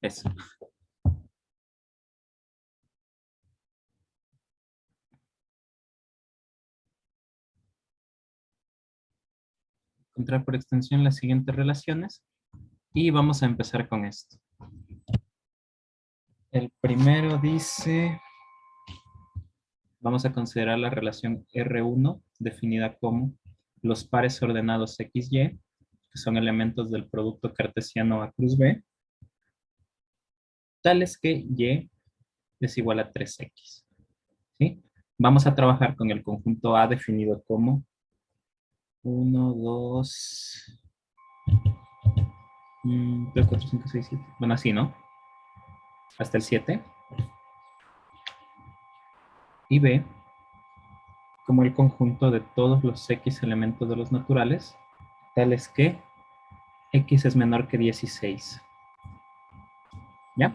Eso. Encontrar por extensión las siguientes relaciones y vamos a empezar con esto. El primero dice, vamos a considerar la relación R1 definida como los pares ordenados XY, que son elementos del producto cartesiano A cruz B, tales que Y es igual a 3X. ¿Sí? Vamos a trabajar con el conjunto A definido como 1, 2, 3, 4, 5, 6, 7. Bueno, así, ¿no? Hasta el 7. Y B como el conjunto de todos los X elementos de los naturales, tales que X es menor que 16. ¿Ya?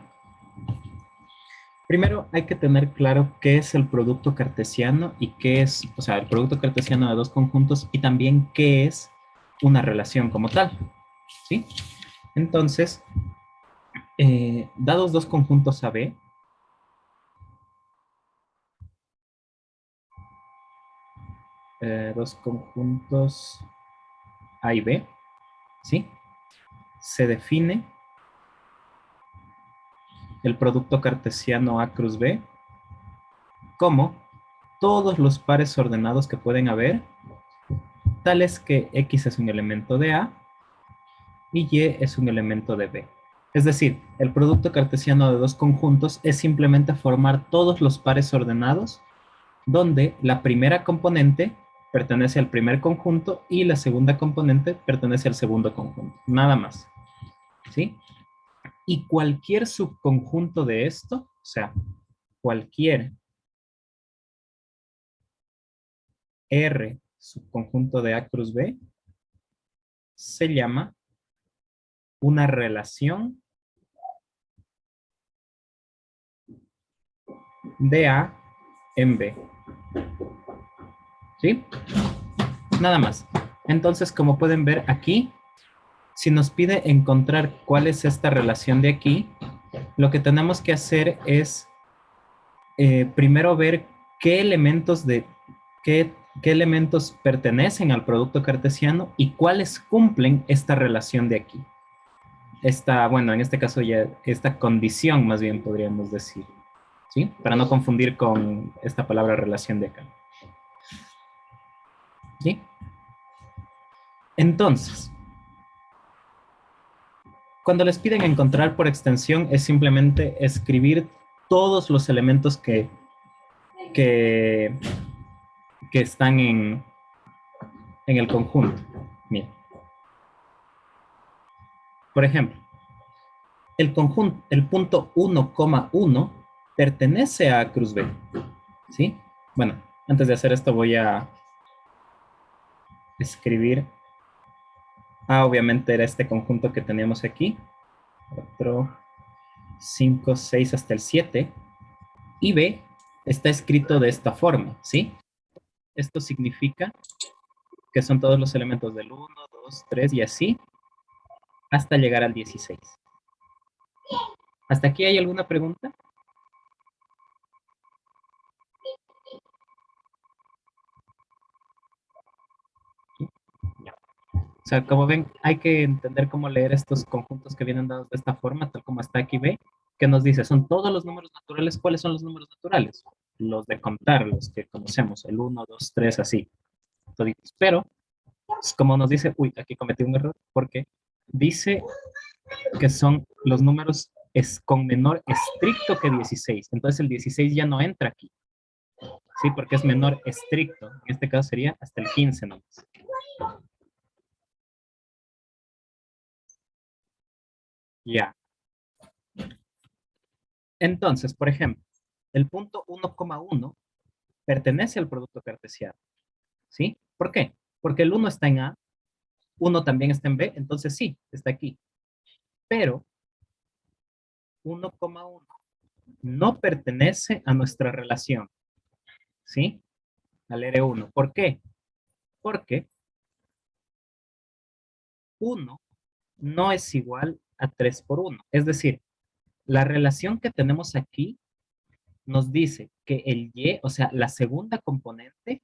Primero hay que tener claro qué es el producto cartesiano y qué es, o sea, el producto cartesiano de dos conjuntos y también qué es una relación como tal. ¿Sí? Entonces, dados dos conjuntos AB, dos conjuntos A y B, ¿sí? Se define el producto cartesiano A cruz B como todos los pares ordenados que pueden haber, tales que X es un elemento de A y Y es un elemento de B. Es decir, el producto cartesiano de dos conjuntos es simplemente formar todos los pares ordenados donde la primera componente pertenece al primer conjunto y la segunda componente pertenece al segundo conjunto. Nada más. ¿Sí? Y cualquier subconjunto de esto, o sea, cualquier R subconjunto de A cruz B, se llama una relación de A en B. ¿Sí? Nada más. Entonces, como pueden ver aquí, si nos pide encontrar cuál es esta relación de aquí, lo que tenemos que hacer es primero ver qué elementos qué elementos pertenecen al producto cartesiano y cuáles cumplen esta relación de aquí. Bueno, en este caso ya esta condición más bien podríamos decir, ¿sí? Para no confundir con esta palabra relación de acá. ¿Sí? Entonces, cuando les piden encontrar por extensión es simplemente escribir todos los elementos que están en el conjunto. Bien. Por ejemplo, el conjunto, el punto 1,1 pertenece a cruz B. ¿Sí? Bueno, antes de hacer esto voy a escribir. Obviamente era este conjunto que teníamos aquí. 4, 5, 6 hasta el 7. Y B está escrito de esta forma, ¿sí? Esto significa que son todos los elementos del 1, 2, 3 y así hasta llegar al 16. ¿Hasta aquí hay alguna pregunta? O sea, como ven, hay que entender cómo leer estos conjuntos que vienen dados de esta forma, tal como está aquí B, que nos dice, son todos los números naturales. ¿Cuáles son los números naturales? Los de contar, los que conocemos, el 1, 2, 3, así. Toditos. Pero, como nos dice, uy, aquí cometí un error, porque dice que son los números con menor estricto que 16. Entonces el 16 ya no entra aquí. Sí, porque es menor estricto. En este caso sería hasta el 15 nomás. Ya. Entonces, por ejemplo, el punto 1,1 pertenece al producto cartesiano. ¿Sí? ¿Por qué? Porque el 1 está en A, 1 también está en B, entonces sí, está aquí. Pero 1,1 no pertenece a nuestra relación. ¿Sí? Al R1. ¿Por qué? Porque 1 no es igual a 3 por 1. Es decir, La relación que tenemos aquí nos dice que el y, o sea, la segunda componente,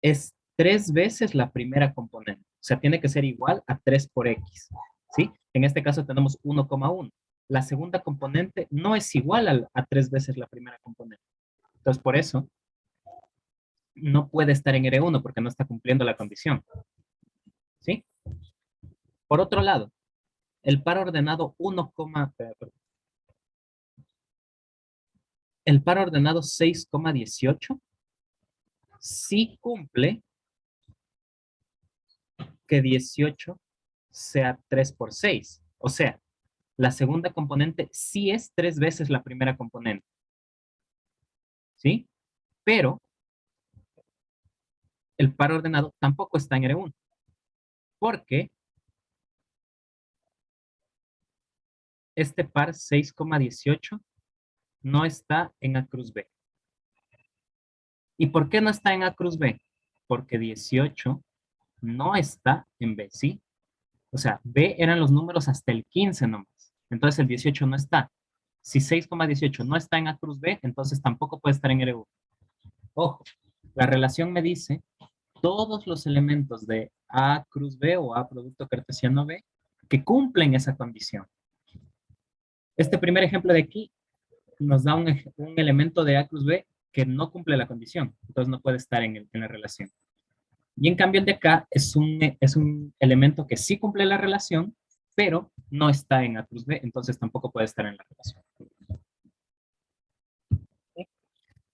es 3 veces la primera componente. O sea, tiene que ser igual a 3 por x, ¿sí? En este caso tenemos 1,1. La segunda componente no es igual a 3 veces la primera componente. Entonces, por eso, no puede estar en R1 porque no está cumpliendo la condición, ¿sí? Por otro lado, el par ordenado 1, el par ordenado 6,18 sí cumple que 18 sea 3 por 6. O sea, la segunda componente sí es 3 veces la primera componente, ¿sí? Pero el par ordenado tampoco está en R1, porque este par 6,18 no está en A cruz B. ¿Y por qué no está en A cruz B? Porque 18 no está en B, ¿sí? O sea, B eran los números hasta el 15 nomás. Entonces el 18 no está. Si 6,18 no está en A cruz B, entonces tampoco puede estar en R1. Ojo, la relación me dice todos los elementos de A cruz B o A producto cartesiano B que cumplen esa condición. Este primer ejemplo de aquí nos da un elemento de A cruz B que no cumple la condición, entonces no puede estar en la relación. Y en cambio el de acá es un elemento que sí cumple la relación, pero no está en A cruz B, entonces tampoco puede estar en la relación.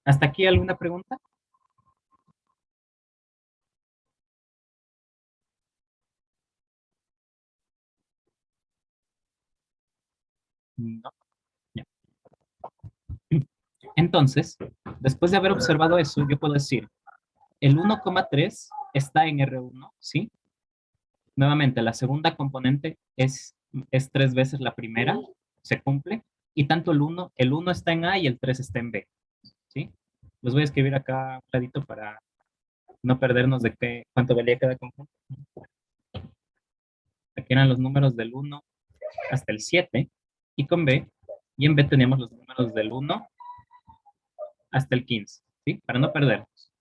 ¿Hasta aquí alguna pregunta? No. Ya. Entonces, después de haber observado eso, yo puedo decir, el 1,3 está en R1, ¿sí? Nuevamente, la segunda componente es 3 veces la primera, se cumple, y tanto el 1 está en A y el 3 está en B, ¿sí? Los voy a escribir acá un ladito para no perdernos de cuánto valía cada conjunto. Aquí eran los números del 1 hasta el 7, y con B, y en B teníamos los números del 1 hasta el 15, ¿sí? Para no perdernos.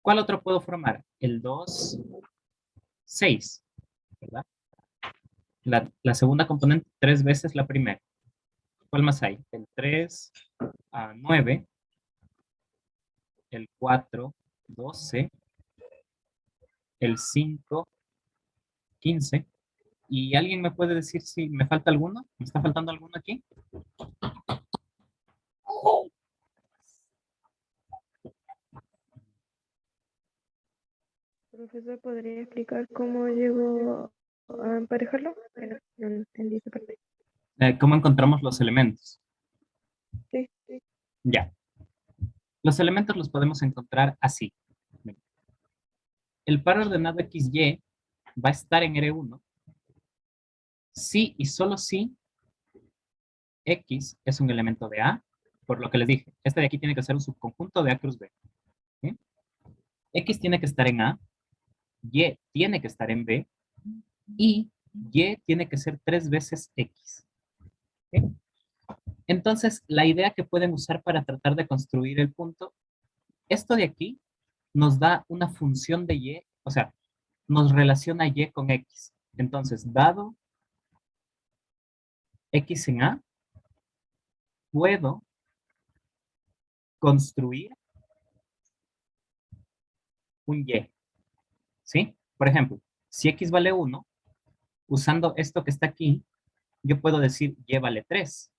¿Cuál otro puedo formar? El 2, 6, ¿verdad? La segunda componente, 3 veces la primera. ¿Cuál más hay? El 3 a 9, el 4, 12, el 5, 15. ¿Y alguien me puede decir si me falta alguno? ¿Me está faltando alguno aquí? Profesor, ¿podría explicar cómo llegó a emparejarlo? Que no entendí esa parte. ¿Cómo encontramos los elementos? Sí, sí. Ya. Los elementos los podemos encontrar así. El par ordenado XY va a estar en R1 si y solo si X es un elemento de A, por lo que les dije, este de aquí tiene que ser un subconjunto de A cruz B. ¿Sí? X tiene que estar en A, Y tiene que estar en B, y Y tiene que ser 3 veces X. ¿Sí? Entonces, la idea que pueden usar para tratar de construir el punto, esto de aquí nos da una función de Y, o sea, nos relaciona Y con X. Entonces, dado X en A, puedo construir un Y. ¿Sí? Por ejemplo, si X vale 1, usando esto que está aquí, yo puedo decir Y vale 3.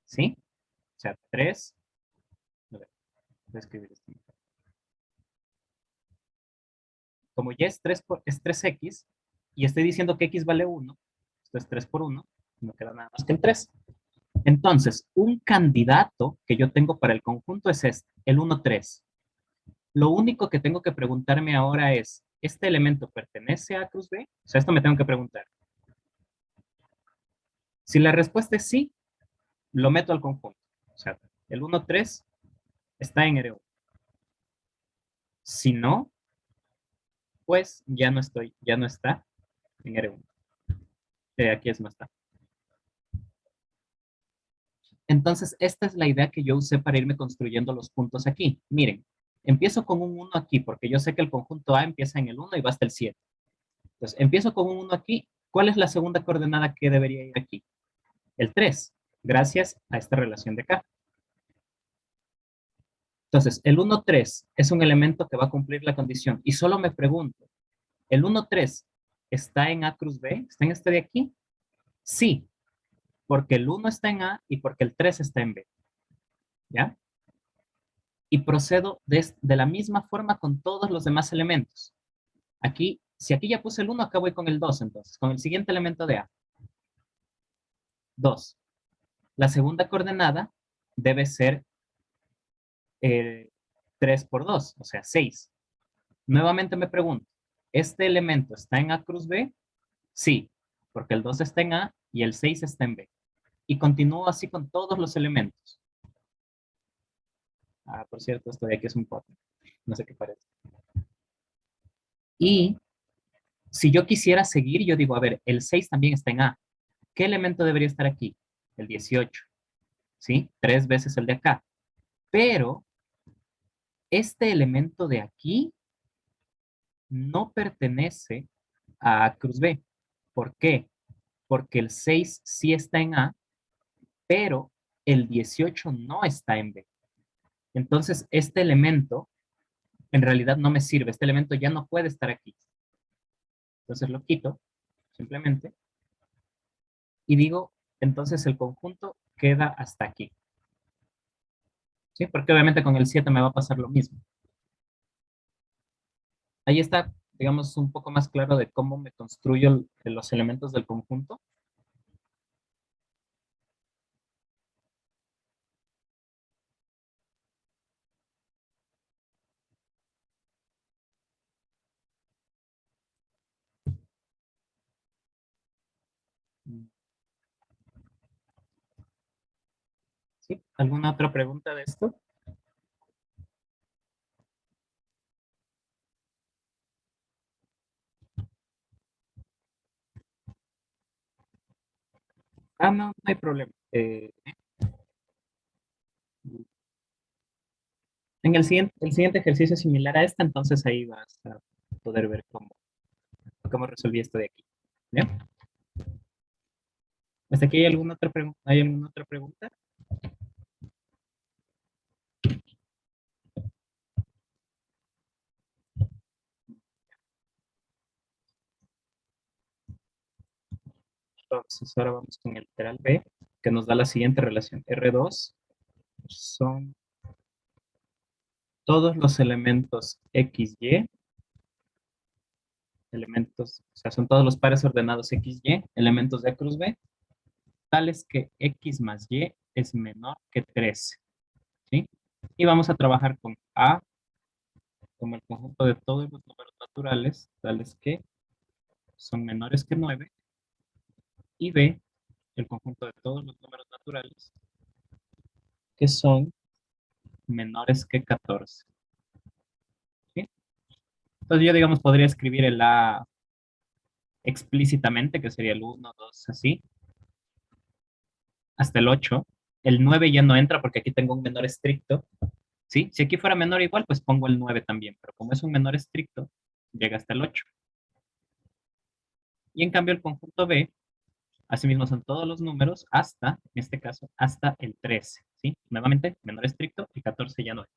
¿Sí? O sea, 3. A ver, voy a escribir esto. Como Y es 3x, y estoy diciendo que X vale 1, esto es 3 por 1, no queda nada más que el 3. Entonces, un candidato que yo tengo para el conjunto es este, el 1, 3. Lo único que tengo que preguntarme ahora es, ¿este elemento pertenece a cruz B? O sea, esto me tengo que preguntar. Si la respuesta es sí, lo meto al conjunto. O sea, el 1, 3 está en R1. Si no, pues ya no está en R1. Aquí es no está. Entonces, esta es la idea que yo usé para irme construyendo los puntos aquí. Miren, empiezo con un 1 aquí, porque yo sé que el conjunto A empieza en el 1 y va hasta el 7. Entonces, empiezo con un 1 aquí. ¿Cuál es la segunda coordenada que debería ir aquí? El 3, gracias a esta relación de acá. Entonces, el 1, 3 es un elemento que va a cumplir la condición. Y solo me pregunto, ¿el 1, 3 está en A cruz B? ¿Está en este de aquí? Sí, porque el 1 está en A y porque el 3 está en B. ¿Ya? Y procedo de la misma forma con todos los demás elementos. Aquí, si aquí ya puse el 1, acá voy con el 2 entonces, con el siguiente elemento de A. 2. La segunda coordenada debe ser 3 por 2, o sea, 6. Nuevamente me pregunto, ¿este elemento está en A cruz B? Sí, porque el 2 está en A y el 6 está en B. Y continúo así con todos los elementos. Ah, por cierto, esto de aquí es un pote. No sé qué parece. Y si yo quisiera seguir, yo digo, a ver, el 6 también está en A. ¿Qué elemento debería estar aquí? El 18. ¿Sí? 3 veces el de acá. Pero este elemento de aquí no pertenece a cruz B. ¿Por qué? Porque el 6 sí está en A, pero el 18 no está en B. Entonces, este elemento en realidad no me sirve. Este elemento ya no puede estar aquí. Entonces lo quito, simplemente, y digo, entonces el conjunto queda hasta aquí. ¿Sí? Porque obviamente con el 7 me va a pasar lo mismo. Ahí está, digamos, un poco más claro de cómo me construyo los elementos del conjunto. ¿Sí? ¿Alguna otra pregunta de esto? Ah, no, no hay problema. En el siguiente ejercicio es similar a este, entonces ahí vas a poder ver cómo resolví esto de aquí. ¿Bien? ¿Hasta aquí hay alguna otra pregunta? ¿Hay alguna otra pregunta? Entonces ahora vamos con el literal B, que nos da la siguiente relación. R2 son todos los elementos XY, elementos, o sea, son todos los pares ordenados XY, elementos de A cruz B, tales que X más Y es menor que 13. ¿Sí? Y vamos a trabajar con A como el conjunto de todos los números naturales, tales que son menores que 9, y B, el conjunto de todos los números naturales, que son menores que 14. ¿Sí? Entonces yo, digamos, podría escribir el A explícitamente, que sería el 1, 2, así, hasta el 8. El 9 ya no entra porque aquí tengo un menor estricto. ¿Sí? Si aquí fuera menor igual, pues pongo el 9 también, pero como es un menor estricto, llega hasta el 8. Y en cambio el conjunto B, asimismo son todos los números hasta, en este caso, hasta el 13. ¿Sí? Nuevamente, menor estricto, y 14 ya no es.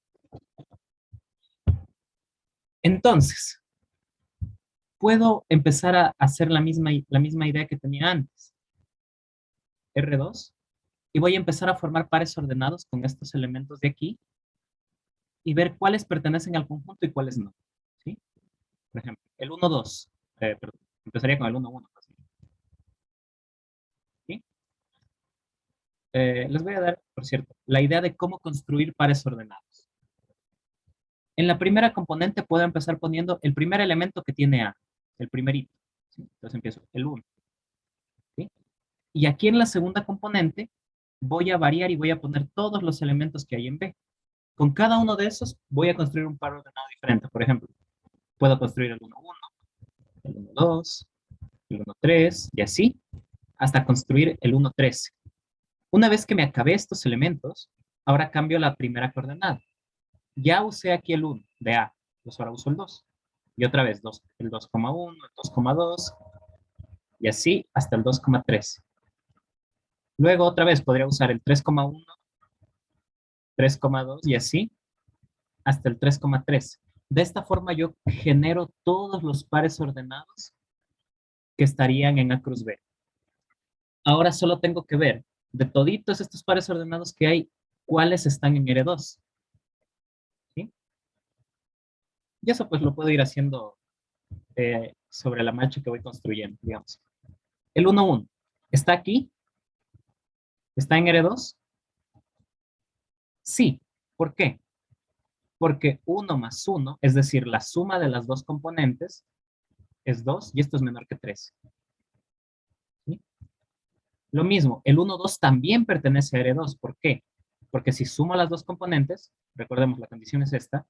Entonces, puedo empezar a hacer la misma idea que tenía antes. R2, y voy a empezar a formar pares ordenados con estos elementos de aquí y ver cuáles pertenecen al conjunto y cuáles no. ¿Sí? Por ejemplo, el 1, 2. Perdón, empezaría con el 1, 1. ¿Sí? Les voy a dar, por cierto, la idea de cómo construir pares ordenados. En la primera componente puedo empezar poniendo el primer elemento que tiene A, el primerito. ¿Sí? Entonces empiezo el 1. ¿Sí? Y aquí en la segunda componente voy a variar y voy a poner todos los elementos que hay en B. Con cada uno de esos voy a construir un par ordenado diferente. Por ejemplo, puedo construir el 1, 1, el 1, 2, el 1, 3 y así hasta construir el 1, 13. Una vez que me acabé estos elementos, ahora cambio la primera coordenada. Ya usé aquí el 1 de A, pues ahora uso el 2. Y otra vez el 2,1, el 2,2, y así hasta el 2,3. Luego otra vez podría usar el 3,1, 3,2 y así hasta el 3,3. De esta forma yo genero todos los pares ordenados que estarían en A cruz B. Ahora solo tengo que ver de toditos estos pares ordenados que hay, cuáles están en R2. ¿Sí? Y eso pues lo puedo ir haciendo sobre la marcha que voy construyendo, digamos. El 1, 1. ¿Está aquí? ¿Está en R2? Sí. ¿Por qué? Porque 1 más 1, es decir, la suma de las dos componentes, es 2 y esto es menor que 3. ¿Sí? Lo mismo, el 1, 2 también pertenece a R2. ¿Por qué? Porque si sumo las dos componentes, recordemos la condición es esta,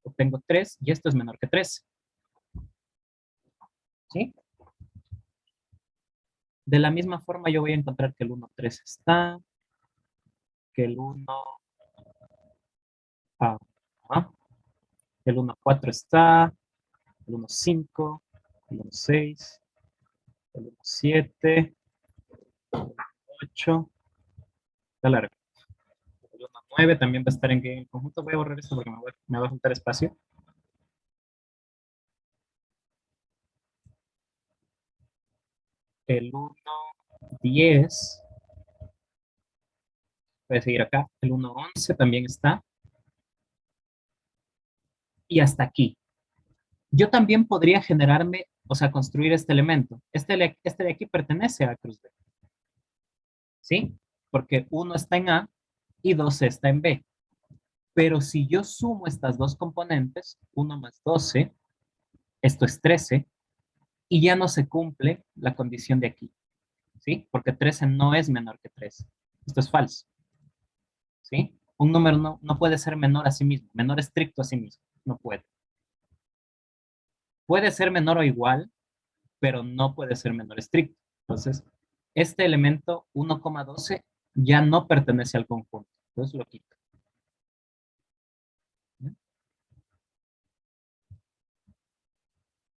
obtengo 3 y esto es menor que 3. ¿Sí? De la misma forma yo voy a encontrar que el 1, 3 está, que el 1, el 1, 4 está, el 1, 5, el 1, 6, el 1, 7, el 1, 8, está largo. El 1, 9 también va a estar en conjunto. Voy a borrar esto porque me va a faltar espacio. El 1, 10, voy a seguir acá. El 1, 11 también está. Y hasta aquí. Yo también podría generarme, o sea, construir este elemento. Este de aquí pertenece a cruz B. ¿Sí? Porque 1 está en A y 12 está en B. Pero si yo sumo estas dos componentes, 1 más 12, esto es 13, y ya no se cumple la condición de aquí. ¿Sí? Porque 13 no es menor que 3. Esto es falso. ¿Sí? Un número no puede ser menor a sí mismo, menor estricto a sí mismo. No puede. Puede ser menor o igual, pero no puede ser menor estricto. Entonces, este elemento 1,12 ya no pertenece al conjunto. Entonces lo quito.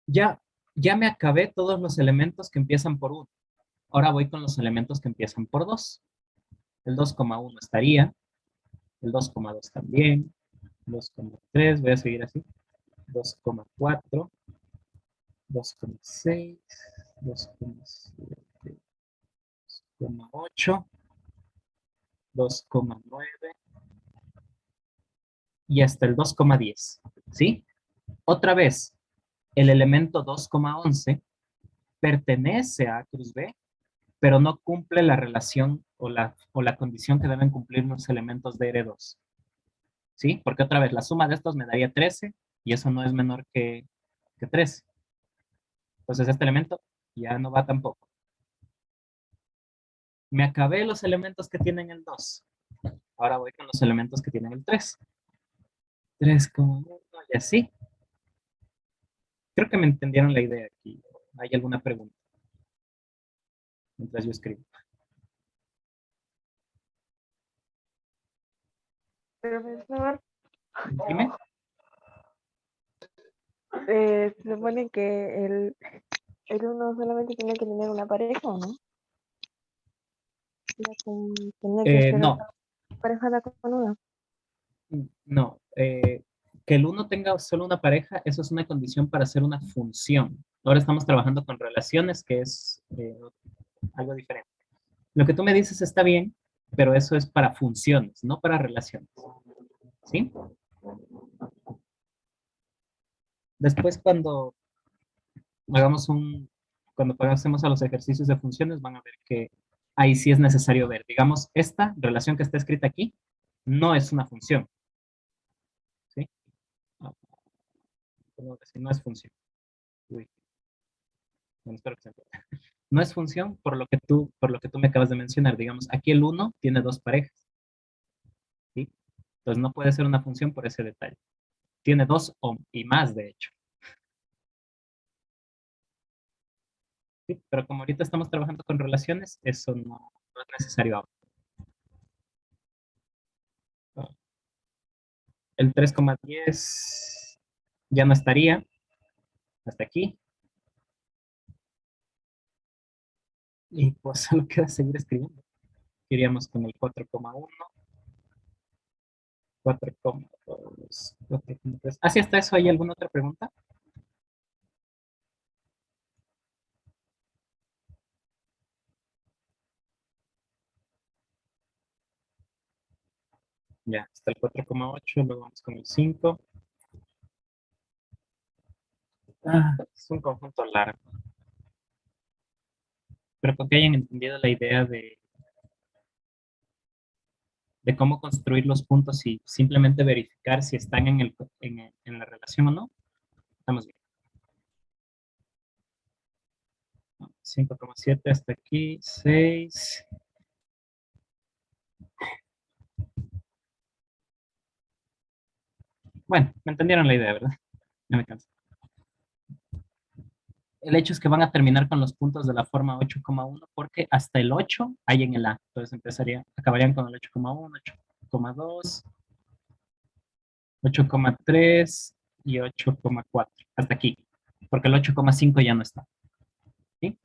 Ya, ya me acabé todos los elementos que empiezan por 1. Ahora voy con los elementos que empiezan por 2. El 2,1 estaría, el 2,2 también, 2,3, voy a seguir así, 2,4, 2,6, 2,7, 2,8, 2,9 y hasta el 2,10. ¿Sí? Otra vez, el elemento 2,11 pertenece a cruz B, pero no cumple la relación o la condición que deben cumplir los elementos de R2. ¿Sí? Porque otra vez, la suma de estos me daría 13 y eso no es menor que 13. Entonces este elemento ya no va tampoco. Me acabé los elementos que tienen el 2. Ahora voy con los elementos que tienen el 3. 3,1 y así. Creo que me entendieron la idea aquí. ¿Hay alguna pregunta? Mientras yo escribo. Profesor, Dime. se supone que el uno solamente tiene que tener una pareja, ¿o no? Tenía que ser No, parejada con una. no. Que el 1 tenga solo una pareja, eso es una condición para hacer una función. Ahora estamos trabajando con relaciones, que es algo diferente. Lo que tú me dices está bien, pero eso es para funciones, no para relaciones. ¿Sí? Después hagamos cuando pasemos a los ejercicios de funciones, van a ver que ahí sí es necesario ver. Digamos, esta relación que está escrita aquí no es una función. ¿Sí? No es función. Uy, bueno, espero que se entienda. No es función por lo que tú me acabas de mencionar. Digamos, aquí el 1 tiene dos parejas. ¿Sí? Entonces no puede ser una función por ese detalle. Tiene dos y más, de hecho. ¿Sí? Pero como ahorita estamos trabajando con relaciones, eso no es necesario ahora. El 3,10 ya no estaría. Hasta aquí. Y pues solo queda seguir escribiendo. Iríamos con el 4,1, 4,2, 4,3. ¿Así hasta eso hay alguna otra pregunta? Ya, hasta el 4,8, luego vamos con el 5. Es un conjunto largo. Pero con que hayan entendido la idea de cómo construir los puntos y simplemente verificar si están en la relación o no, estamos bien. 5,7 hasta aquí, 6. Bueno, me entendieron la idea, ¿verdad? Ya me canso. El hecho es que van a terminar con los puntos de la forma 8,1 porque hasta el 8 hay en el A. Entonces acabarían con el 8,1, 8,2, 8,3 y 8,4. Hasta aquí. Porque el 8,5 ya no está. ¿Sí?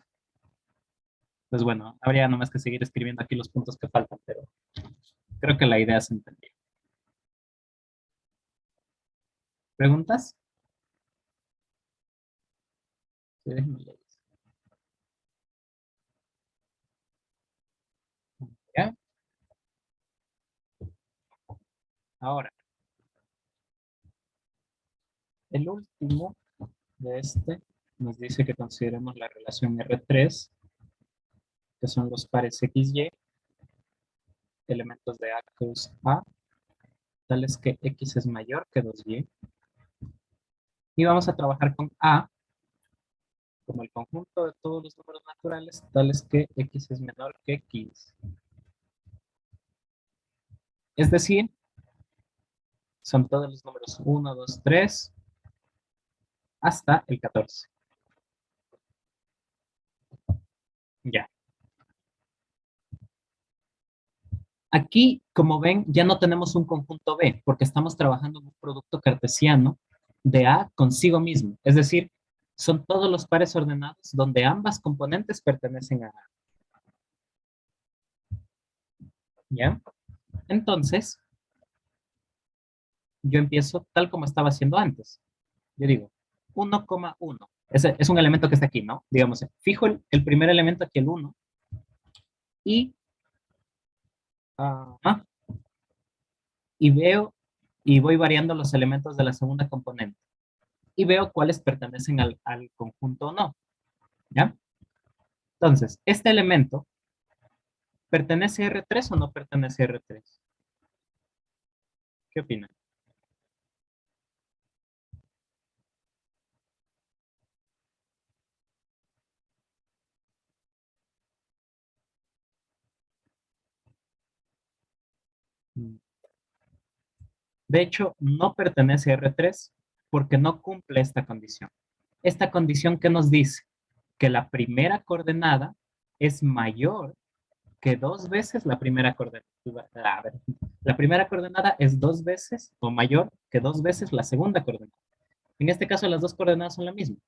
Pues bueno, habría nomás que seguir escribiendo aquí los puntos que faltan, pero creo que la idea se entendió. ¿Preguntas? Sí, déjenme leer. ¿Ya? Ahora, el último de este nos dice que consideremos la relación R3, que son los pares XY, elementos de A cruz A, tales que X es mayor que 2Y. Y vamos a trabajar con A como el conjunto de todos los números naturales, tales que X es menor que 15. Es decir, son todos los números 1, 2, 3, hasta el 14. Ya. Aquí, como ven, ya no tenemos un conjunto B, porque estamos trabajando en un producto cartesiano de A consigo mismo. Es decir, son todos los pares ordenados donde ambas componentes pertenecen a A. ¿Ya? Entonces, yo empiezo tal como estaba haciendo antes. Yo digo 1,1. Ese es un elemento que está aquí, ¿no? Digamos, fijo el primer elemento aquí, el 1, y, uh, y veo y voy variando los elementos de la segunda componente. Y veo cuáles pertenecen al conjunto o no. ¿Ya? Entonces, este elemento, ¿pertenece a R3 o no pertenece a R3? ¿Qué opinan? De hecho, no pertenece a R3 porque no cumple esta condición. Esta condición que nos dice que la primera coordenada es mayor que 2 veces la primera coordenada. A ver, la primera coordenada es 2 veces o mayor que 2 veces la segunda coordenada. En este caso, las dos coordenadas son la misma.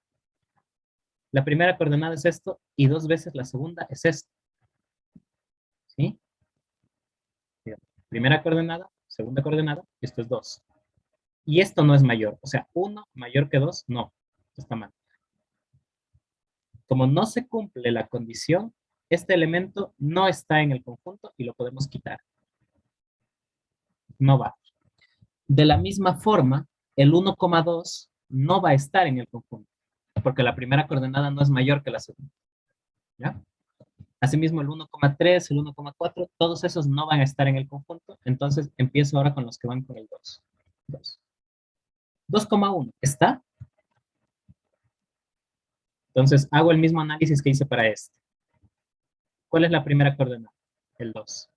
La primera coordenada es esto y 2 veces la segunda es esto. ¿Sí? Primera coordenada, segunda coordenada, esto es 2. Y esto no es mayor, o sea, 1 mayor que 2, no, está mal. Como no se cumple la condición, este elemento no está en el conjunto y lo podemos quitar. No va. De la misma forma, el 1,2 no va a estar en el conjunto, porque la primera coordenada no es mayor que la segunda. ¿Ya? Asimismo, el 1,3, el 1,4, todos esos no van a estar en el conjunto. Entonces, empiezo ahora con los que van con el 2. 2,1, ¿está? Entonces, hago el mismo análisis que hice para este. ¿Cuál es la primera coordenada? El 2.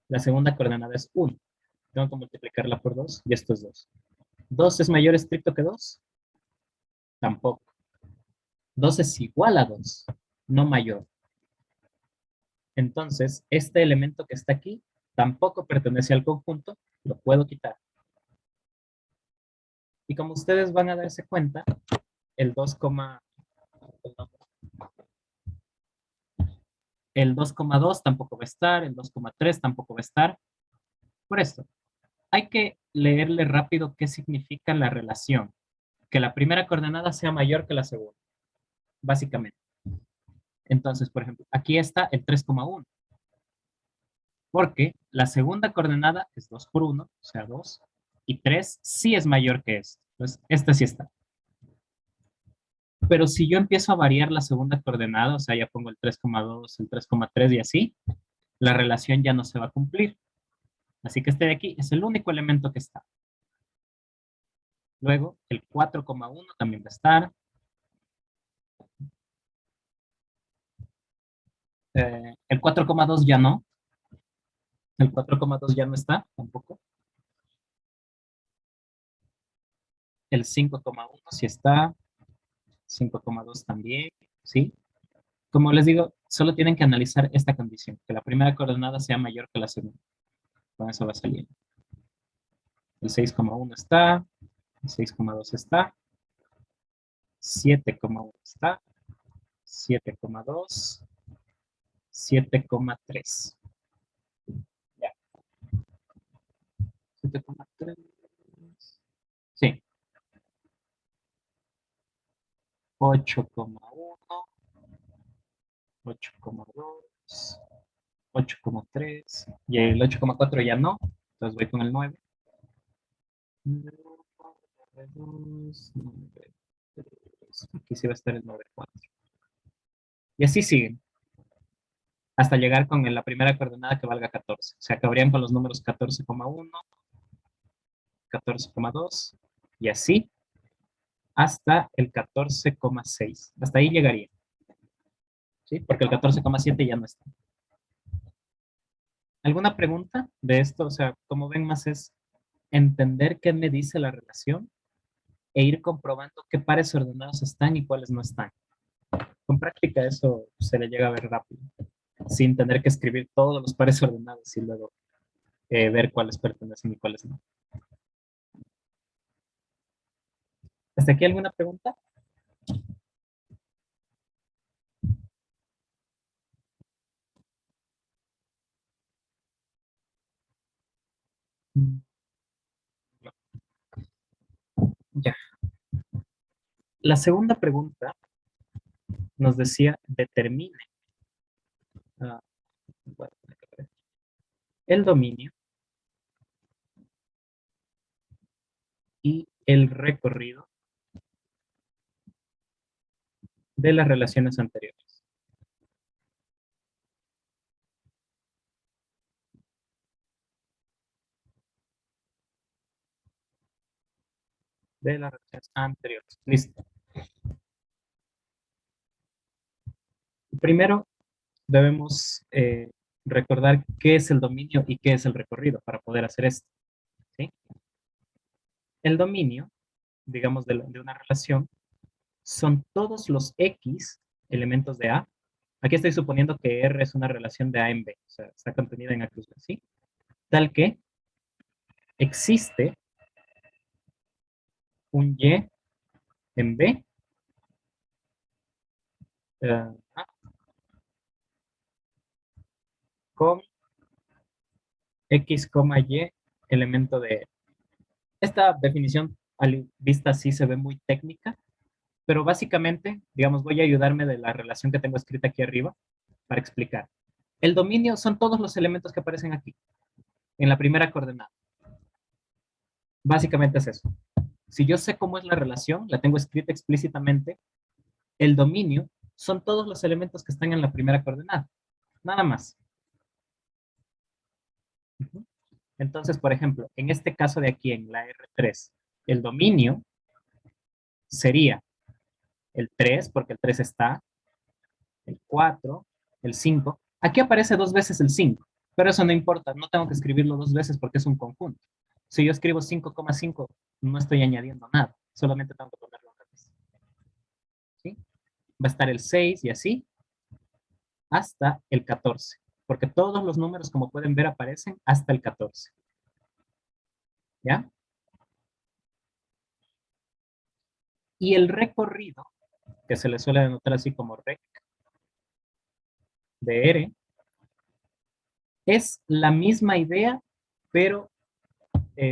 La segunda coordenada es 1. Tengo que multiplicarla por 2 y esto es 2. ¿2 es mayor estricto que 2? Tampoco. 2 es igual a 2, no mayor. Entonces, este elemento que está aquí tampoco pertenece al conjunto, lo puedo quitar. Y como ustedes van a darse cuenta, el 2, el 2,2 tampoco va a estar, el 2,3 tampoco va a estar. Por esto, hay que leerle rápido qué significa la relación. Que la primera coordenada sea mayor que la segunda, básicamente. Entonces, por ejemplo, aquí está el 3,1. Porque la segunda coordenada es 2 por 1, o sea, 2, y 3 sí es mayor que esto. Entonces, esta sí está. Pero si yo empiezo a variar la segunda coordenada, o sea, ya pongo el 3,2, el 3,3 y así, la relación ya no se va a cumplir. Así que este de aquí es el único elemento que está. Luego, el 4,1 también va a estar. El 4,2 ya no. El 4,2 ya no está tampoco. El 5,1 sí está. 5,2 también, ¿sí? Como les digo, solo tienen que analizar esta condición, que la primera coordenada sea mayor que la segunda. Con eso va a salir. El 6,1 está, el 6,2 está, 7,1 está, 7,2, 7,3. Ya, 7,3. Sí, 8,1, 8,2, 8,3 y el 8,4 ya no, entonces voy con el 9. 2, 9, 3. Aquí sí va a estar el 9,4. Y así siguen, hasta llegar con la primera coordenada que valga 14. O sea, acabarían con los números 14,1, 14,2 y así hasta el 14,6. Hasta ahí llegaría, ¿sí? Porque el 14,7 ya no está. ¿Alguna pregunta de esto? O sea, como ven, más es entender qué me dice la relación e ir comprobando qué pares ordenados están y cuáles no están. Con práctica eso se le llega a ver rápido, sin tener que escribir todos los pares ordenados y luego ver cuáles pertenecen y cuáles no. ¿Hasta aquí alguna pregunta? Ya. La segunda pregunta nos decía, determine uh, bueno, el dominio y el recorrido de las relaciones anteriores. De las relaciones anteriores. Listo. Primero debemos recordar qué es el dominio y qué es el recorrido para poder hacer esto. ¿Sí? El dominio, digamos, de una relación, son todos los X elementos de A. Aquí estoy suponiendo que R es una relación de A en B, o sea, está contenida en A cruz B, ¿sí? Tal que existe un Y en B uh, con X, Y elemento de E. Esta definición vista así se ve muy técnica, pero básicamente, digamos, voy a ayudarme de la relación que tengo escrita aquí arriba para explicar. El dominio son todos los elementos que aparecen aquí, en la primera coordenada. Básicamente es eso. Si yo sé cómo es la relación, la tengo escrita explícitamente, el dominio son todos los elementos que están en la primera coordenada. Nada más. Entonces, por ejemplo, en este caso de aquí, en la R3, el dominio sería el 3, porque el 3 está, el 4, el 5. Aquí aparece dos veces el 5, pero eso no importa, no tengo que escribirlo dos veces porque es un conjunto. Si yo escribo 5,5, no estoy añadiendo nada, solamente tengo que ponerlo una vez. ¿Sí? Va a estar el 6 y así hasta el 14, porque todos los números, como pueden ver, aparecen hasta el 14. ¿Ya? Y el recorrido, que se le suele denotar así como rec de R, es la misma idea, pero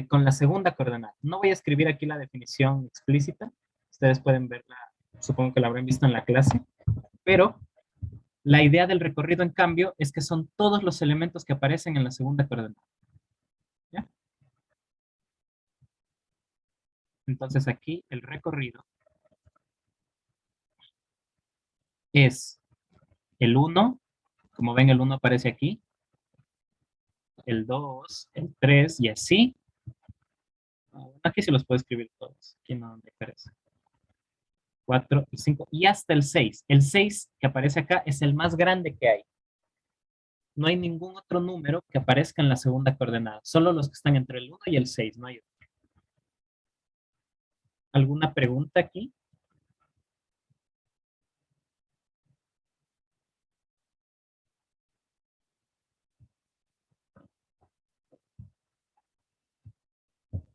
con la segunda coordenada. No voy a escribir aquí la definición explícita. Ustedes pueden verla, supongo que la habrán visto en la clase, pero la idea del recorrido, en cambio, es que son todos los elementos que aparecen en la segunda coordenada. ¿Ya? Entonces aquí el recorrido es el 1, como ven el 1 aparece aquí, el 2, el 3 y así. Aquí sí los puedo escribir todos, aquí no me parece. 4, 5 y hasta el 6. El 6 que aparece acá es el más grande que hay. No hay ningún otro número que aparezca en la segunda coordenada, solo los que están entre el 1 y el 6, no hay otro. ¿Alguna pregunta aquí?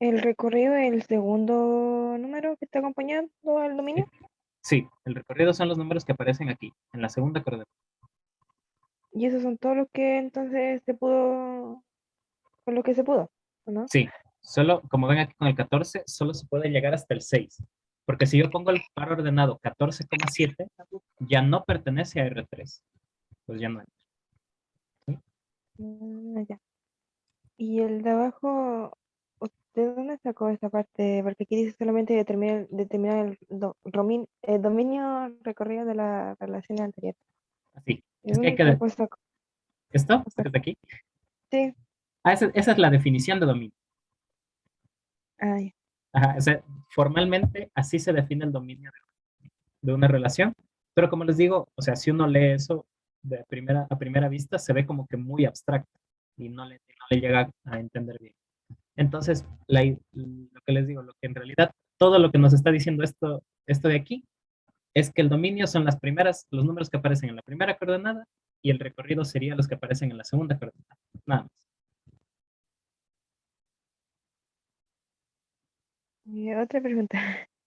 El recorrido es el segundo número que está acompañando al dominio. Sí, el recorrido son los números que aparecen aquí, en la segunda coordenada. Y esos son todos los que entonces se pudo, con lo que se pudo, ¿o no? Sí, solo, como ven aquí con el 14, solo se puede llegar hasta el 6. Porque si yo pongo el par ordenado 14,7, ya no pertenece a R3. Pues ya no hay. ¿Sí? Ya. Y el de abajo, ¿de dónde sacó esta parte? Porque aquí dice solamente determinar el dominio recorrido de la relación anterior. Así. ¿De Es que hay dónde que... sacó esta ¿Esto? ¿Esto que cosa? está aquí? Sí. Ah, esa es la definición de dominio. Ah, ya. Ajá, o sea, formalmente así se define el dominio de una relación. Pero como les digo, o sea, si uno lee eso a primera vista, se ve como que muy abstracto y no le llega a entender bien. Entonces, lo que les digo, lo que en realidad, todo lo que nos está diciendo esto de aquí, es que el dominio son los números que aparecen en la primera coordenada y el recorrido sería los que aparecen en la segunda coordenada. Nada más. Y otra pregunta.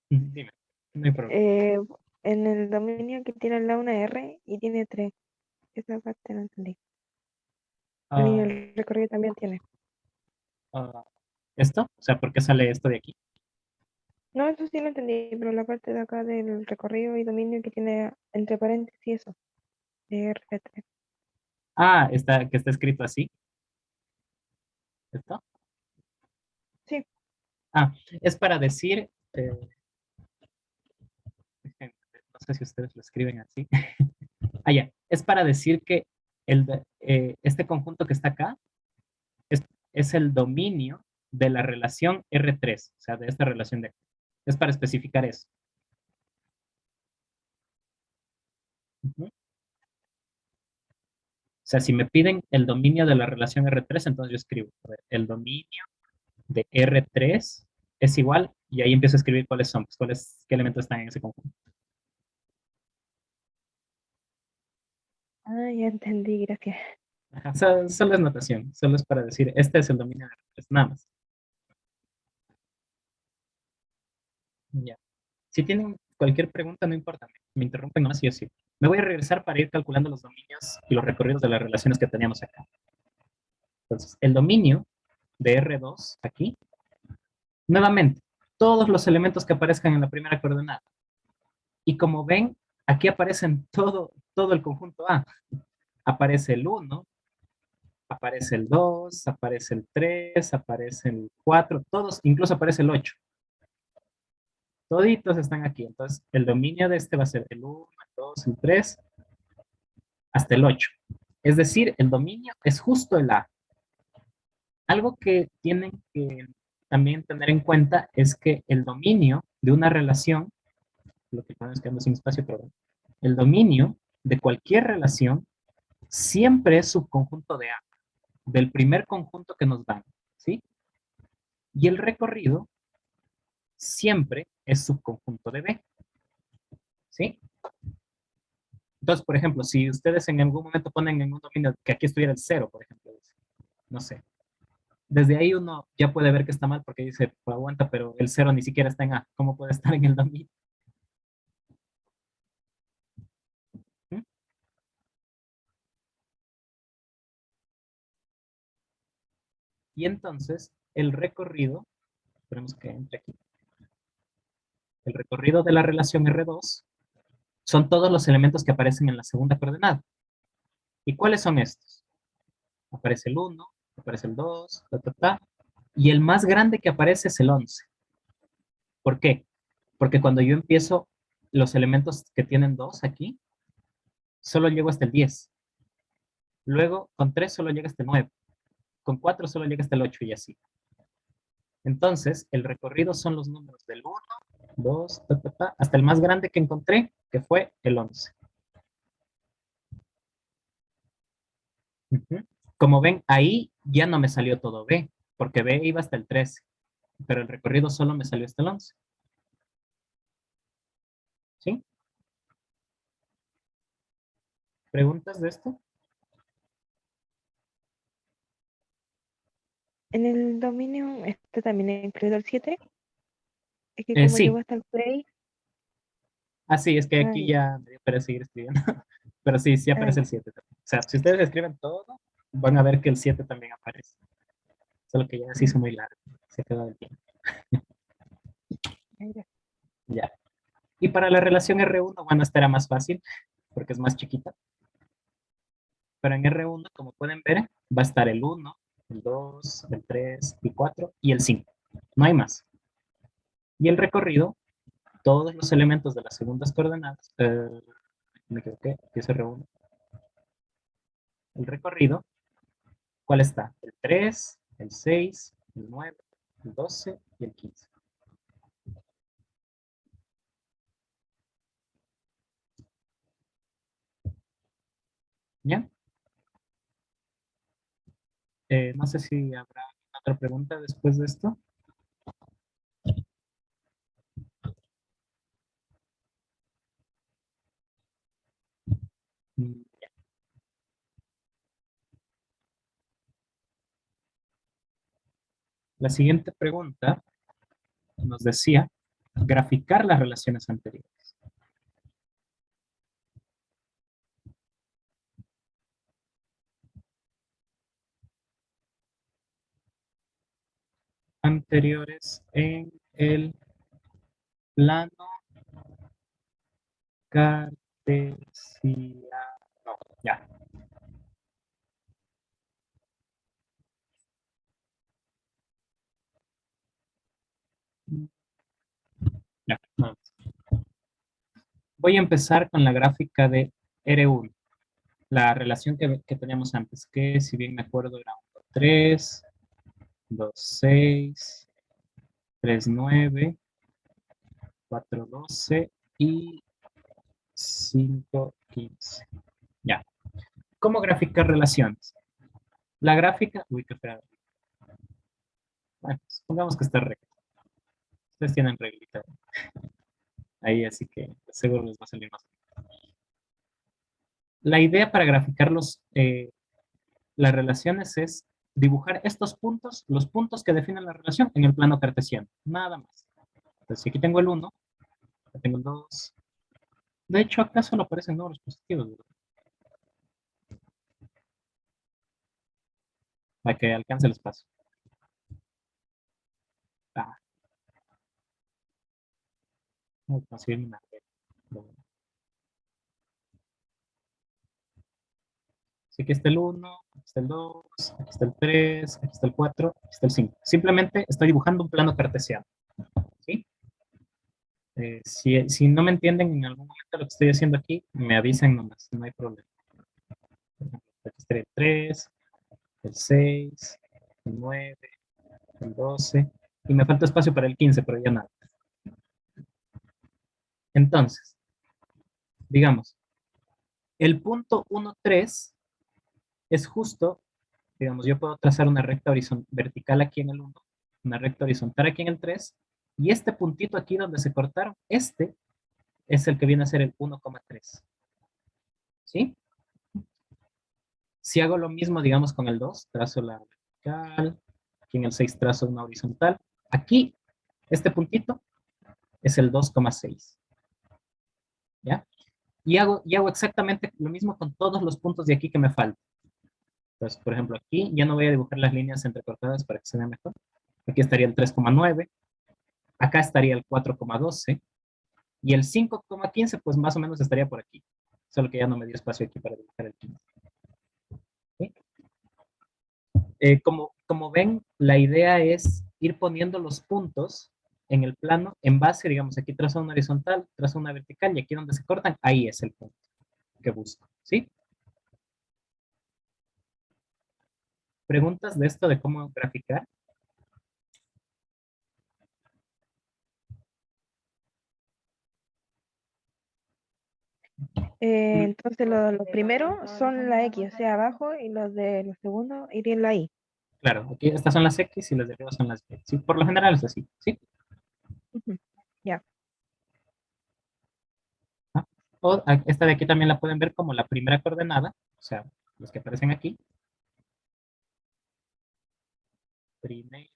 Dime, no hay problema. Eh, en el dominio que tiene al lado una R y tiene 3. Esa parte no entendí. Y Ah, el recorrido también tiene. ah, ¿Esto? O sea, ¿por qué sale esto de aquí? No, eso sí lo entendí, pero la parte de acá del recorrido y dominio que tiene entre paréntesis eso, de R3. Ah, que está escrito así. ¿Esto? Sí. Ah, es para decir, no sé si ustedes lo escriben así. Ah, ya, es para decir que este conjunto que está acá es, es el dominio de la relación R3, o sea, de esta relación de acá. Es para especificar eso. Ujú. O sea, si me piden el dominio de la relación R3, entonces yo escribo, a ver, el dominio de R3 es igual, y ahí empiezo a escribir cuáles son, pues, qué elementos están en ese conjunto. Ah, ya entendí, gracias. Ajá, solo es notación, solo es para decir, este es el dominio de R3, nada más. Ya. Si tienen cualquier pregunta, no importa, me interrumpen más y yo sí. Me voy a regresar para ir calculando los dominios y los recorridos de las relaciones que teníamos acá. Entonces, el dominio de R2 aquí, nuevamente, todos los elementos que aparezcan en la primera coordenada. Y como ven, aquí aparecen todo el conjunto A. Aparece el 1, aparece el 2, aparece el 3, aparece el 4, todos, incluso aparece el 8. Toditos están aquí. Entonces, el dominio de este va a ser el 1, el 2, el 3, hasta el 8. Es decir, el dominio es justo el A. Algo que tienen que también tener en cuenta es que el dominio de una relación, lo que estamos quedando sin espacio, pero el dominio de cualquier relación siempre es subconjunto de A, del primer conjunto que nos dan, ¿sí? Y el recorrido siempre es subconjunto de B, ¿sí? Entonces, por ejemplo, si ustedes en algún momento ponen en un dominio que aquí estuviera el 0, por ejemplo, no sé, desde ahí uno ya puede ver que está mal porque dice, pues aguanta, pero el 0 ni siquiera está en A, ¿cómo puede estar en el dominio? Y entonces el recorrido, esperemos que entre aquí, el recorrido de la relación R2 son todos los elementos que aparecen en la segunda coordenada. ¿Y cuáles son estos? Aparece el 1, aparece el 2, y el más grande que aparece es el 11. ¿Por qué? Porque cuando yo empiezo los elementos que tienen 2 aquí, solo llego hasta el 10. Luego, con 3 solo llega hasta el 9. Con 4 solo llega hasta el 8 y así. Entonces, el recorrido son los números del 1, 2, hasta el más grande que encontré, que fue el 11. Como ven, ahí ya no me salió todo B, porque B iba hasta el 13, pero el recorrido solo me salió hasta el 11. ¿Sí? ¿Preguntas de esto? En el dominio, este también he incluido el 7. Es que como Sí. llegó hasta el 6. Sí, es que aquí Ay, ya me dio pereza seguir escribiendo. Pero sí, sí aparece ay, el 7 también. O sea, si ustedes escriben todo, van a ver que el 7 también aparece. Solo que ya se hizo muy largo. Se quedó del tiempo. ay, ya. Ya. Y para la relación R1, bueno, esta era más fácil porque es más chiquita. Pero en R1, como pueden ver, va a estar el 1, el 2, el 3, el 4 y el 5. No hay más. Y el recorrido, todos los elementos de las segundas coordenadas, me equivoqué, aquí es R1. El recorrido, ¿cuál está? El 3, el 6, el 9, el 12 y el 15. ¿Ya? No sé si habrá otra pregunta después de esto. Ya. La siguiente pregunta nos decía graficar las relaciones anteriores. Anteriores en el plano cartesiano. Ya. Ya. No. Voy a empezar con la gráfica de R1, la relación que teníamos antes, que si bien me acuerdo era 1, 3, 2, 6, 3, 9, 4, 12 y 5, 15. Ya. ¿Cómo graficar relaciones? La gráfica, uy, qué fea. Bueno, supongamos que está recta. Ustedes tienen reglita ahí, así que seguro les va a salir más. La idea para graficar las relaciones es dibujar estos puntos, los puntos que definen la relación en el plano cartesiano. Nada más. Entonces, si aquí tengo el 1, aquí tengo el 2. De hecho, acá solo aparecen números positivos, ¿verdad? Para que alcance el espacio. Ah, no conseguir una regla. Así que está el 1, aquí está el 2, aquí está el 3, aquí está el 4, aquí está el 5. Simplemente estoy dibujando un plano cartesiano. ¿Sí? Si no me entienden en algún momento lo que estoy haciendo aquí, me avisan nomás, no hay problema. Por ejemplo, aquí está el 3, el 6, el 9, el 12, y me falta espacio para el 15, pero ya nada. Entonces, digamos, el punto 1, 3 es justo, digamos, yo puedo trazar una recta vertical aquí en el 1, una recta horizontal aquí en el 3, y este puntito aquí donde se cortaron, este es el que viene a ser el 1,3. ¿Sí? Si hago lo mismo, digamos, con el 2, trazo la vertical, aquí en el 6 trazo una horizontal, aquí, este puntito es el 2,6. ¿Ya? Y hago exactamente lo mismo con todos los puntos de aquí que me faltan. Entonces, por ejemplo, aquí ya no voy a dibujar las líneas entrecortadas para que se vea mejor. Aquí estaría el 3,9. Acá estaría el 4,12. Y el 5,15, pues más o menos estaría por aquí. Solo que ya no me dio espacio aquí para dibujar el 15. ¿Sí? Como ven, la idea es ir poniendo los puntos en el plano en base, digamos, aquí trazo una horizontal, trazo una vertical, y aquí donde se cortan, ahí es el punto que busco. ¿Sí? ¿Preguntas de esto de cómo graficar? Entonces los primeros son la X, o sea, abajo, y los de los segundos irían la Y. Claro, aquí estas son las X y las de arriba son las Y. Sí, por lo general es así. ¿Sí? Ujú. Ya. ¿Ah? O esta de aquí también la pueden ver como la primera coordenada, o sea, los que aparecen aquí. Primera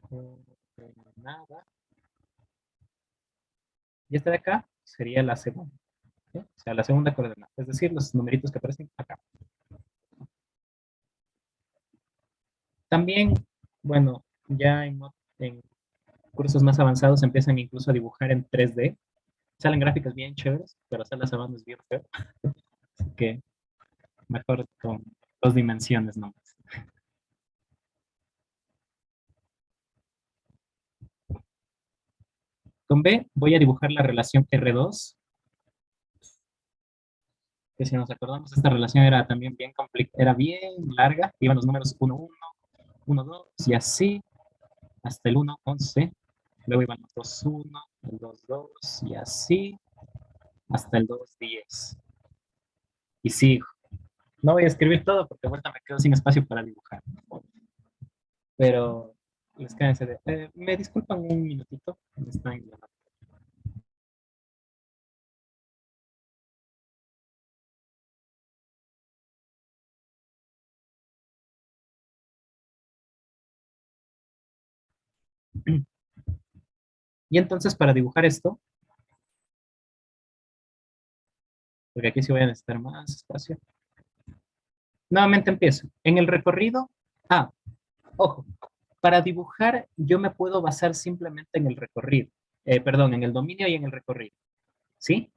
coordenada. Y esta de acá sería la segunda. ¿Sí? O sea, la segunda coordenada. Es decir, los numeritos que aparecen acá. También, bueno, ya en cursos más avanzados empiezan incluso a dibujar en 3D. Salen gráficas bien chéveres, pero hacer las sabanas es bien feo. Así que mejor con 2 dimensiones nomás. Con B voy a dibujar la relación R2, que si nos acordamos, esta relación era también bien complicada, era bien larga, iban los números 1, 1, 1, 2 y así hasta el 1, 11. Luego iban los 2, 1, el 2, 2 y así hasta el 2, 10. Y sigo. No voy a escribir todo porque ahorita me quedo sin espacio para dibujar. Pero les quédense de... me disculpan un minutito. Me están llamando. Y entonces para dibujar esto, porque aquí sí voy a necesitar más espacio. Nuevamente empiezo. En el recorrido, ojo, para dibujar yo me puedo basar simplemente en el recorrido. Perdón, en el dominio y en el recorrido. ¿Sí?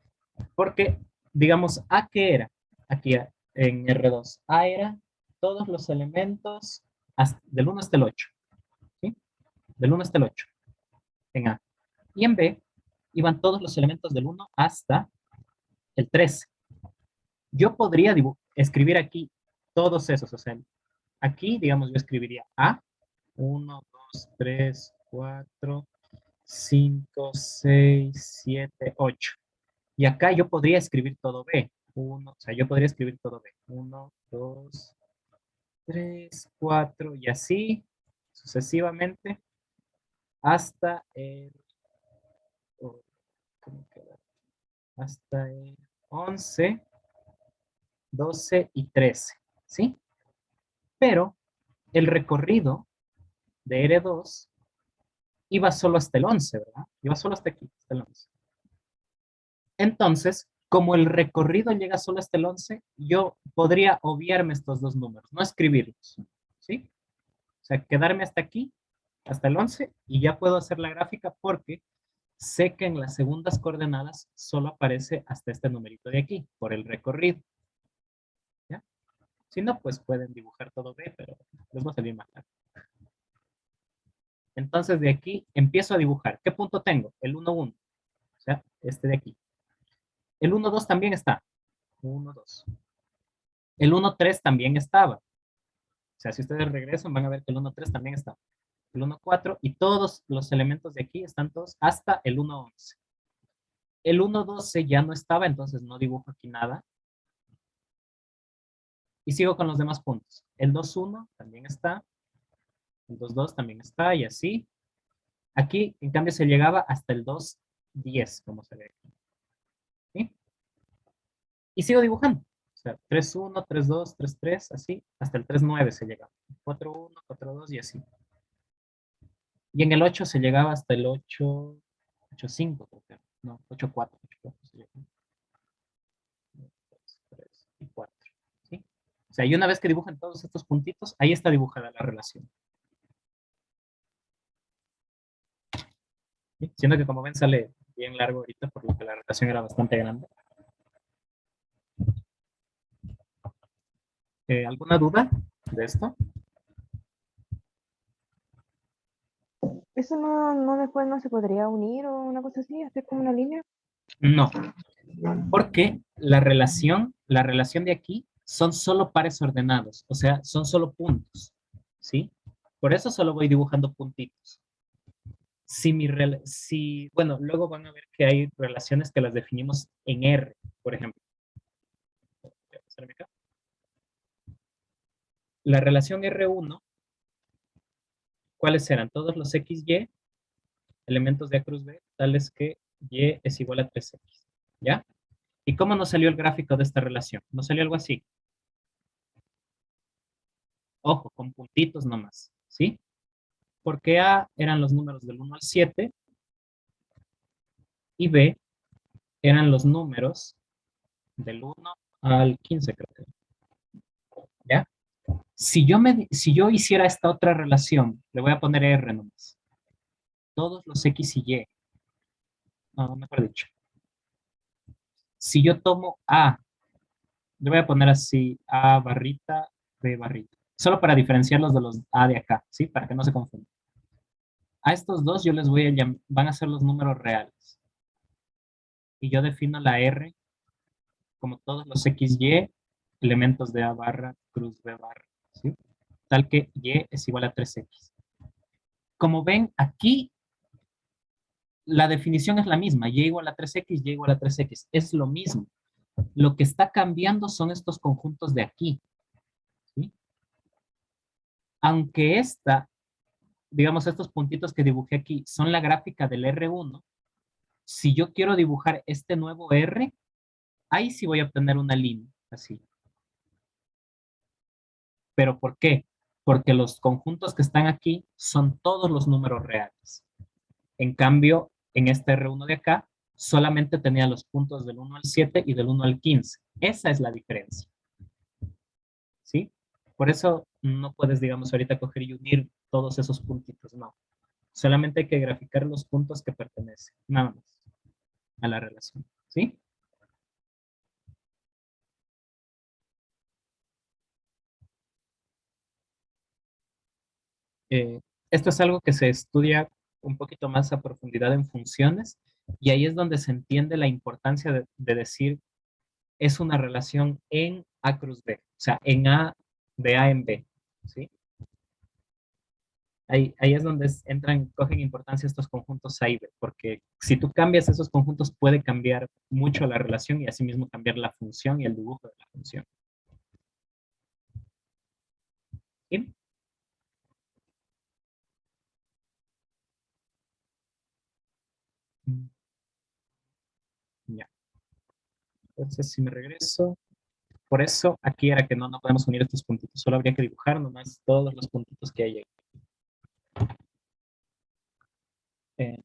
Porque, digamos, ¿A qué era? Aquí en R2. A era todos los elementos del 1 hasta el 8. ¿Sí? Del 1 hasta el 8 en A. Y en B iban todos los elementos del 1 hasta el 13. Yo podría escribir aquí todos esos. O sea, aquí, digamos, yo escribiría A, 1, 2, 3, 4, 5, 6, 7, 8. Y acá yo podría escribir todo B. O sea, yo podría escribir todo B. 1, 2, 3, 4 y así sucesivamente hasta el, oh, ¿cómo queda? Hasta el 11, 12 y 13. ¿Sí? Pero el recorrido de R2 iba solo hasta el 11, ¿verdad? Iba solo hasta aquí, hasta el 11. Entonces, como el recorrido llega solo hasta el 11, yo podría obviarme estos dos números, no escribirlos, ¿sí? O sea, quedarme hasta aquí, hasta el 11, y ya puedo hacer la gráfica porque sé que en las segundas coordenadas solo aparece hasta este numerito de aquí, por el recorrido, ¿ya? Si no, pues pueden dibujar todo B, pero les va a salir más largo. Entonces, de aquí empiezo a dibujar. ¿Qué punto tengo? El 1, 1, o sea, este de aquí. El 1, 2 también está. 1, 2. El 1, 3 también estaba. O sea, si ustedes regresan, van a ver que el 1, 3 también está. El 1, 4 y todos los elementos de aquí están todos hasta el 1, 11. El 1, 12 ya no estaba, entonces no dibujo aquí nada. Y sigo con los demás puntos. El 2, 1 también está. El 2, 2 también está y así. Aquí, en cambio, se llegaba hasta el 2, 10, como se ve aquí. ¿Sí? Y sigo dibujando. O sea, 3, 1, 3, 2, 3, 3, así, hasta el 3, 9 se llegaba. 4, 1, 4, 2 y así. Y en el 8 se llegaba hasta el 8, 8, 5, creo que. No, 8, 4, 8, 4 se llegaba. 2, 3 y 4. ¿Sí? O sea, y una vez que dibujen todos estos puntitos, ahí está dibujada la relación. ¿Sí? Siendo que como ven sale bien largo ahorita, por lo que la relación era bastante grande. ¿Alguna duda de esto? ¿Eso no después no se podría unir o una cosa así, hacer como una línea? No, porque la relación de aquí son solo pares ordenados, o sea, son solo puntos, ¿sí? Por eso solo voy dibujando puntitos. Bueno, luego van a ver que hay relaciones que las definimos en R, por ejemplo. La relación R1, ¿cuáles eran? Todos los XY, elementos de A cruz B, tales que Y es igual a 3X, ¿ya? ¿Y cómo nos salió el gráfico de esta relación? Nos salió algo así. Ojo, con puntitos nomás, ¿sí? Porque A eran los números del 1 al 7 y B eran los números del 1 al 15, creo que. ¿Ya? Si yo hiciera esta otra relación, le voy a poner R nomás. Todos los X y Y. No, mejor dicho. Si yo tomo A, le voy a poner así, A barrita, B barrita. Solo para diferenciarlos de los A de acá, ¿sí? Para que no se confundan. A estos dos yo les voy a llamar, van a ser los números reales. Y yo defino la R como todos los XY, elementos de A barra, cruz B barra, ¿sí? Tal que Y es igual a 3X. Como ven, aquí la definición es la misma, Y igual a 3X, Y igual a 3X, es lo mismo. Lo que está cambiando son estos conjuntos de aquí, ¿sí? Aunque digamos, estos puntitos que dibujé aquí son la gráfica del R1, si yo quiero dibujar este nuevo R, ahí sí voy a obtener una línea, así. ¿Pero por qué? Porque los conjuntos que están aquí son todos los números reales. En cambio, en este R1 de acá, solamente tenía los puntos del 1 al 7 y del 1 al 15. Esa es la diferencia. ¿Sí? Por eso no puedes, digamos, ahorita coger y unir todos esos puntitos, no. Solamente hay que graficar los puntos que pertenecen, nada más, a la relación. ¿Sí? Eh, Esto es algo que se estudia un poquito más a profundidad en funciones y ahí es donde se entiende la importancia de decir es una relación en A cruz B, o sea, en A de A en B, ¿sí? Ahí es donde cogen importancia estos conjuntos A y B, porque si tú cambias esos conjuntos puede cambiar mucho la relación y asimismo cambiar la función y el dibujo de la función. ¿Sí? Ya. Entonces, si me regreso, por eso aquí era que no podemos unir estos puntitos, solo habría que dibujar nomás todos los puntitos que hay ahí. Eh,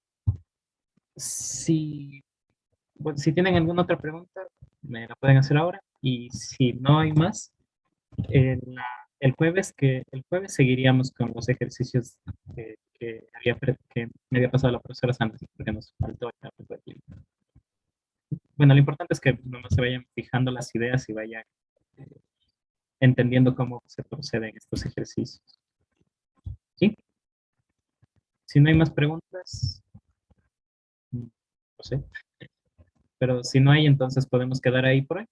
si, bueno, si tienen alguna otra pregunta, me la pueden hacer ahora. Y si no hay más, el jueves seguiríamos con los ejercicios que me había pasado la profesora Santos, porque nos faltó el tiempo de tiempo. Bueno, lo importante es que no se vayan fijando las ideas y vayan eh, entendiendo cómo se proceden estos ejercicios. ¿Sí? Si no hay más preguntas, no sé. Pero si no hay, entonces podemos quedar ahí por ahí.